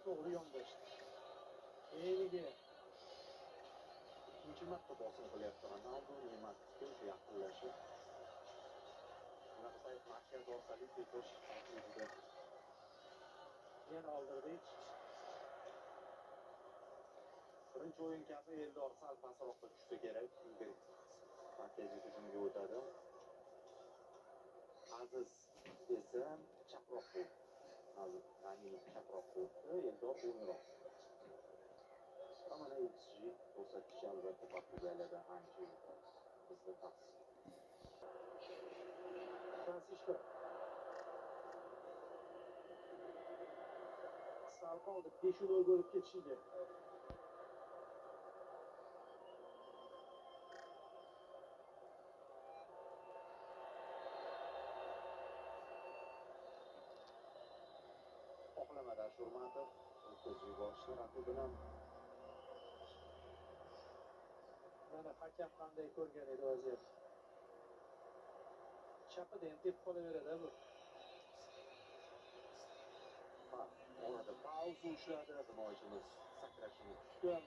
to'g'ri yondashdi. Nega ikkinchi marta bosim qilyapti Ronaldu, Neymarga o'sha yaqinlashib. Bunaqa payt markaz orqali tetish tarkibida yana Alderweireld birinchi o'yin kabi Eldor sal pastroqqa tushsa kerak. Markaziy hujumga o'tadi. Aziz esa chaproq bo'ldi. Aziz Raimov chaproq bo'ldi, Eldor o'ngroq. Mana XG ko'rsatkichi albatta Portugaliyada ancha yuqori. Bizda past. Fransisko sal qoldi 5-0 bo'lib ketishiga. Oqlamada Ashurmatov o'tkazib yuborishni raqibini. Mana hakam qanday ko'rgan edi vaziyat. Chapida ham tepib qolaveradi bu. Orada pauza ushladi himoyachimiz sakrashini kutgan.